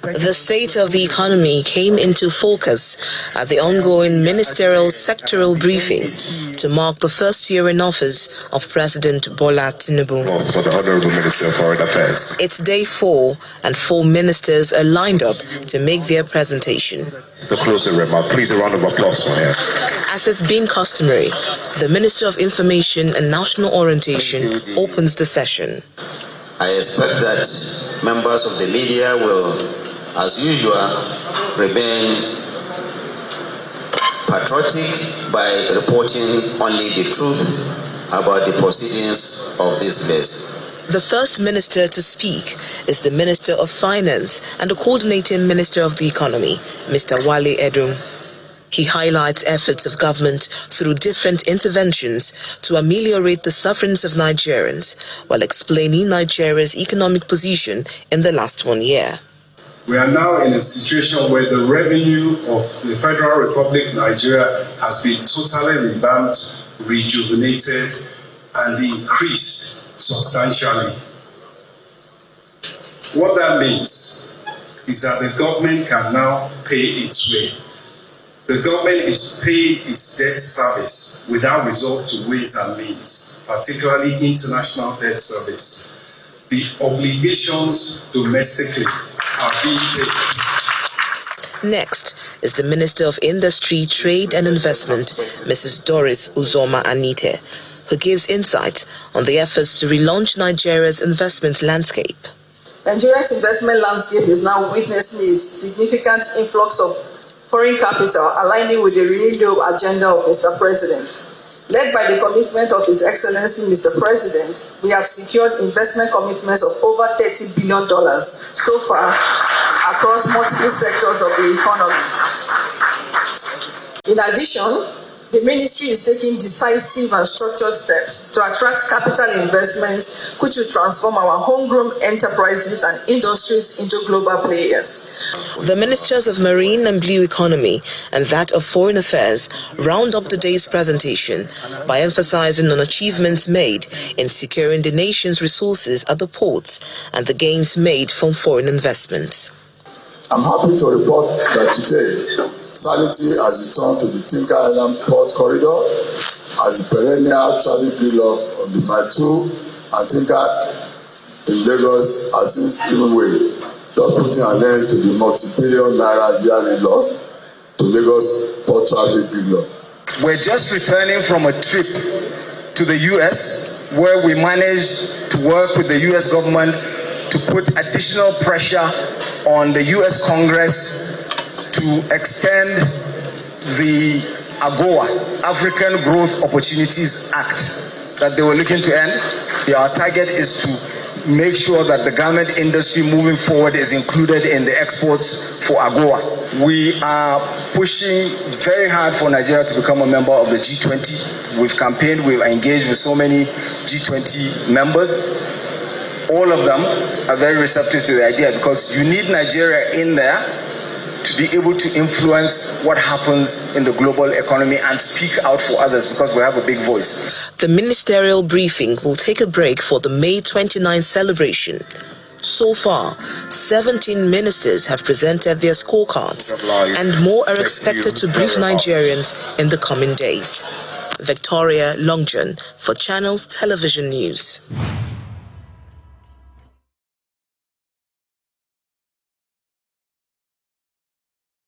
The state of the economy came into focus at the ongoing ministerial sectoral briefing to mark the first year in office of President Bola Tinubu. For the Honorable Minister of Foreign Affairs. It's day 4 and 4 ministers are lined up to make their presentation. The closing remark. Please a round of applause for him. As it's been customary, the Minister of Information and National Orientation opens the session. I expect that members of the media will, as usual, remain patriotic by reporting only the truth about the proceedings of this place. The first minister to speak is the Minister of Finance and the coordinating Minister of the Economy, Mr. Wale Edun. He highlights efforts of government through different interventions to ameliorate the sufferings of Nigerians while explaining Nigeria's economic position in the last 1 year. We are now in a situation where the revenue of the Federal Republic of Nigeria has been totally revamped, rejuvenated, and increased substantially. What that means is that the government can now pay its way. The government is paying its debt service without resort to ways and means, particularly international debt service. The obligations domestically are being paid. Next is the Minister of Industry, Trade and Investment, Mrs. Doris Uzoma Anite, who gives insight on the efforts to relaunch Nigeria's investment landscape. Nigeria's investment landscape is now witnessing a significant influx of foreign capital aligning with the renewed agenda of Mr. President. Led by the commitment of His Excellency Mr. President, we have secured investment commitments of over $30 billion so far across multiple sectors of the economy. In addition, the ministry is taking decisive and structured steps to attract capital investments which will transform our homegrown enterprises and industries into global players. The Ministers of Marine and Blue Economy and that of Foreign Affairs round up the day's presentation by emphasizing on achievements made in securing the nation's resources at the ports and the gains made from foreign investments. I'm happy to report that today, sanity has returned to the Tinker Island Port Corridor as the perennial traffic gridlock on the Mile 2 and Tinker in Lagos has since given way, thus putting an end to the multi-billion naira yearly loss to Lagos port traffic gridlock. We're just returning from a trip to the US where we managed to work with the US government to put additional pressure on the US Congress to extend the AGOA, African Growth Opportunities Act, that they were looking to end. Our target is to make sure that the garment industry moving forward is included in the exports for AGOA. We are pushing very hard for Nigeria to become a member of the G20. We've campaigned, we've engaged with so many G20 members. All of them are very receptive to the idea because you need Nigeria in there to be able to influence what happens in the global economy and speak out for others because we have a big voice. The ministerial briefing will take a break for the May 29 celebration. So far, 17 ministers have presented their scorecards and more are expected to brief Nigerians in the coming days. Victoria Longjon for Channels Television News.